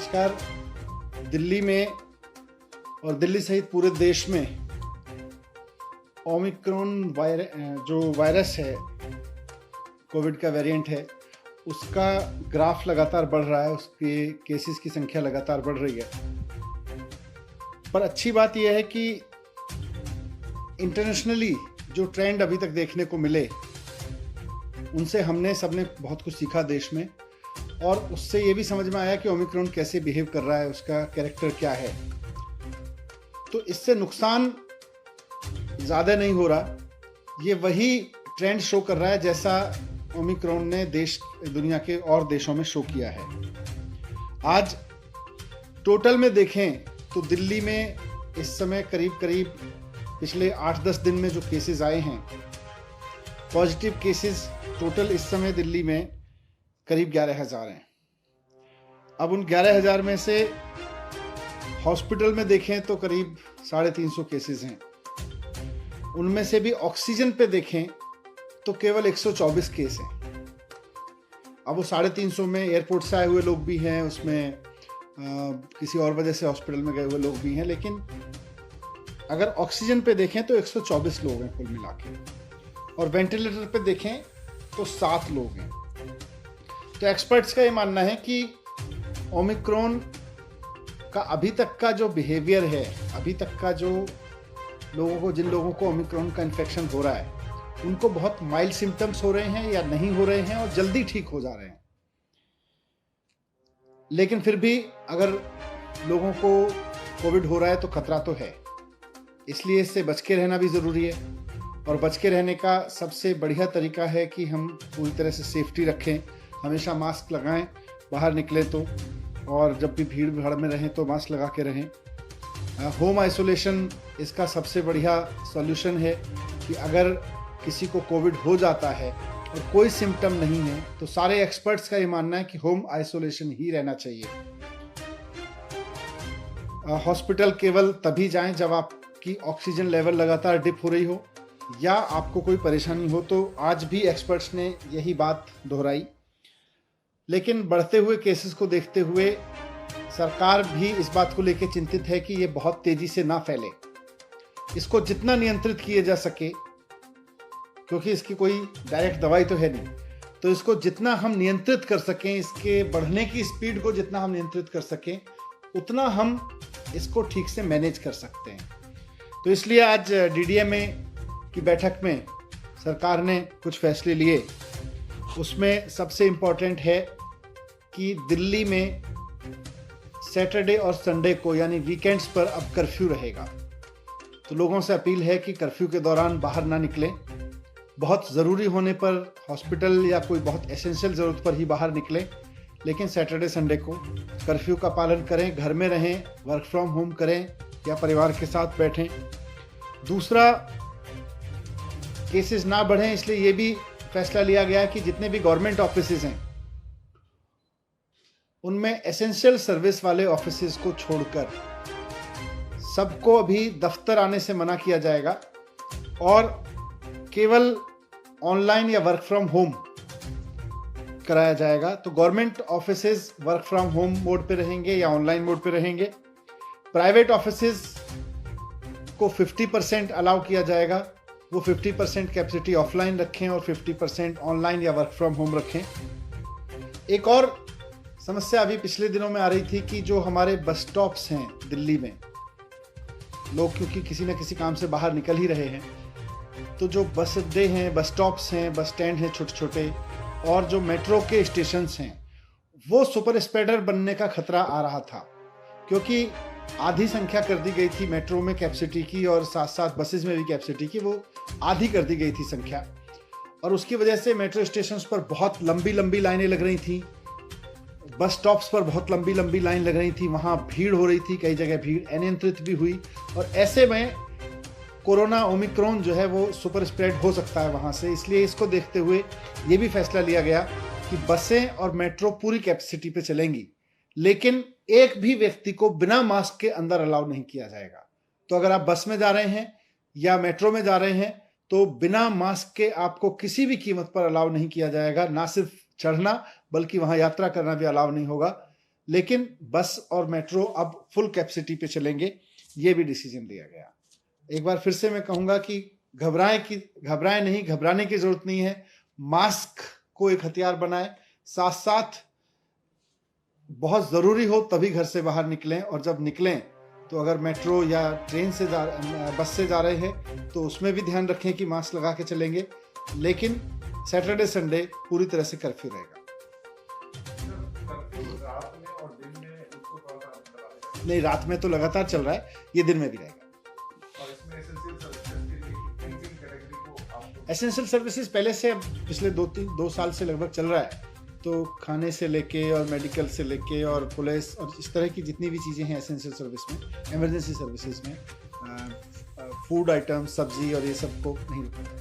नमस्कार। दिल्ली में और दिल्ली सहित पूरे देश में ओमिक्रॉन जो वायरस है, कोविड का वेरिएंट है, उसका ग्राफ लगातार बढ़ रहा है, उसके केसेस की संख्या लगातार बढ़ रही है। पर अच्छी बात यह है कि इंटरनेशनली जो ट्रेंड अभी तक देखने को मिले, उनसे हमने सबने बहुत कुछ सीखा देश में, और उससे ये भी समझ में आया कि ओमिक्रॉन कैसे बिहेव कर रहा है, उसका कैरेक्टर क्या है। तो इससे नुकसान ज़्यादा नहीं हो रहा, ये वही ट्रेंड शो कर रहा है जैसा ओमिक्रॉन ने दुनिया के और देशों में शो किया है। आज टोटल में देखें तो दिल्ली में इस समय करीब पिछले 8-10 दिन में जो केसेस आए हैं, पॉजिटिव केसेस टोटल इस समय दिल्ली में करीब 11,000 हैं। अब उन 11,000 में से हॉस्पिटल में देखें तो करीब 350 केसेस हैं। उनमें से भी ऑक्सीजन पे देखें तो केवल 124 केस हैं। अब वो 350 में एयरपोर्ट से आए हुए लोग भी हैं, उसमें किसी और वजह से हॉस्पिटल में गए हुए लोग भी हैं, लेकिन अगर ऑक्सीजन पे देखें तो 124 लोग हैं कुल मिला के, और वेंटिलेटर पे देखें तो 7 लोग हैं। तो एक्सपर्ट्स का ये मानना है कि ओमिक्रॉन का अभी तक का जो बिहेवियर है, अभी तक का जो जिन लोगों को ओमिक्रॉन का इन्फेक्शन हो रहा है, उनको बहुत माइल्ड सिम्टम्स हो रहे हैं या नहीं हो रहे हैं और जल्दी ठीक हो जा रहे हैं। लेकिन फिर भी अगर लोगों को कोविड हो रहा है तो खतरा तो है, इसलिए इससे बच के रहना भी ज़रूरी है। और बच के रहने का सबसे बढ़िया तरीका है कि हम पूरी तरह से सेफ्टी रखें, हमेशा मास्क लगाएं बाहर निकलें तो, और जब भी भीड़ भाड़ में रहें तो मास्क लगा के रहें। होम आइसोलेशन इसका सबसे बढ़िया सॉल्यूशन है कि अगर किसी को कोविड हो जाता है और कोई सिम्टम नहीं है तो सारे एक्सपर्ट्स का ये मानना है कि होम आइसोलेशन ही रहना चाहिए। हॉस्पिटल केवल तभी जाएं जब आपकी ऑक्सीजन लेवल लगातार डिप हो रही हो या आपको कोई परेशानी हो, तो आज भी एक्सपर्ट्स ने यही बात दोहराई। लेकिन बढ़ते हुए केसेस को देखते हुए सरकार भी इस बात को लेकर चिंतित है कि ये बहुत तेजी से ना फैले। इसको जितना नियंत्रित किया जा सके, क्योंकि इसकी कोई डायरेक्ट दवाई तो है नहीं, तो इसको जितना हम नियंत्रित कर सकें, इसके बढ़ने की स्पीड को जितना हम नियंत्रित कर सकें, उतना हम इसको ठीक से मैनेज कर सकते हैं। तो इसलिए आज डीडीएमए की बैठक में सरकार ने कुछ फैसले लिए। उसमें सबसे इम्पोर्टेंट है कि दिल्ली में सैटरडे और संडे को, यानी वीकेंड्स पर अब कर्फ्यू रहेगा। तो लोगों से अपील है कि कर्फ्यू के दौरान बाहर ना निकलें। बहुत ज़रूरी होने पर हॉस्पिटल या कोई बहुत एसेंशियल ज़रूरत पर ही बाहर निकलें, लेकिन सैटरडे संडे को कर्फ्यू का पालन करें, घर में रहें, वर्क फ्रॉम होम करें या परिवार के साथ बैठें। दूसरा, केसेस ना बढ़ें, इसलिए ये भी फैसला लिया गया कि जितने भी गवर्नमेंट ऑफिसेज हैं उनमें एसेंशियल सर्विस वाले ऑफिसेज को छोड़कर सबको अभी दफ्तर आने से मना किया जाएगा और केवल ऑनलाइन या वर्क फ्रॉम होम कराया जाएगा। तो government offices work from home mode पे रहेंगे या ऑनलाइन मोड पे रहेंगे। प्राइवेट ऑफिसेज को 50% अलाउ किया जाएगा, वो 50% कैपेसिटी ऑफलाइन रखें और 50% ऑनलाइन या वर्क फ्रॉम होम रखें। एक और समस्या अभी पिछले दिनों में आ रही थी कि जो हमारे बस स्टॉप्स हैं दिल्ली में, लोग क्योंकि किसी न किसी काम से बाहर निकल ही रहे हैं, तो जो बस अड्डे हैं, बस स्टॉप्स हैं, बस स्टैंड हैं छोटे छोटे, और जो मेट्रो के स्टेशंस हैं, वो सुपर स्प्रेडर बनने का खतरा आ रहा था, क्योंकि आधी संख्या कर दी गई थी मेट्रो में कैपेसिटी की, और साथ साथ बसेस में भी कैपेसिटी की वो आधी कर दी गई थी संख्या। और उसकी वजह से मेट्रो स्टेशंस पर बहुत लंबी लंबी लाइनें लग रही थी, बस स्टॉप्स पर बहुत लंबी लंबी लाइन लग रही थी, वहाँ भीड़ हो रही थी, कई जगह भीड़ अनियंत्रित भी हुई, और ऐसे में कोरोना ओमिक्रॉन जो है वो सुपर स्प्रेड हो सकता है वहाँ से। इसलिए इसको देखते हुए ये भी फैसला लिया गया कि बसें और मेट्रो पूरी कैपेसिटी पे चलेंगी, लेकिन एक भी व्यक्ति को बिना मास्क के अंदर अलाउ नहीं किया जाएगा। तो अगर आप बस में जा रहे हैं या मेट्रो में जा रहे हैं तो बिना मास्क के आपको किसी भी कीमत पर अलाउ नहीं किया जाएगा। ना सिर्फ चढ़ना बल्कि वहां यात्रा करना भी अलाउ नहीं होगा। लेकिन बस और मेट्रो अब फुल कैपेसिटी पे चलेंगे, ये भी डिसीजन लिया गया। एक बार फिर से मैं कहूंगा कि घबराएं नहीं, घबराने की जरूरत नहीं है। मास्क को एक हथियार बनाएं, साथ साथ बहुत जरूरी हो तभी घर से बाहर निकलें, और जब निकलें तो अगर मेट्रो या ट्रेन से बस से जा रहे हैं तो उसमें भी ध्यान रखें कि मास्क लगा के चलेंगे। लेकिन सैटरडे संडे पूरी तरह से कर्फ्यू रहेगा। नहीं, रात में तो लगातार चल रहा है, ये दिन में भी रहेगा। एसेंशियल सर्विसेज पहले से पिछले 2 साल से लगभग चल रहा है, तो खाने से लेके और मेडिकल से लेके और पुलिस और इस तरह की जितनी भी चीज़ें हैं एसेंशियल सर्विस में, इमरजेंसी सर्विसेज में, फूड आइटम, सब्जी और ये सब को नहीं रुका।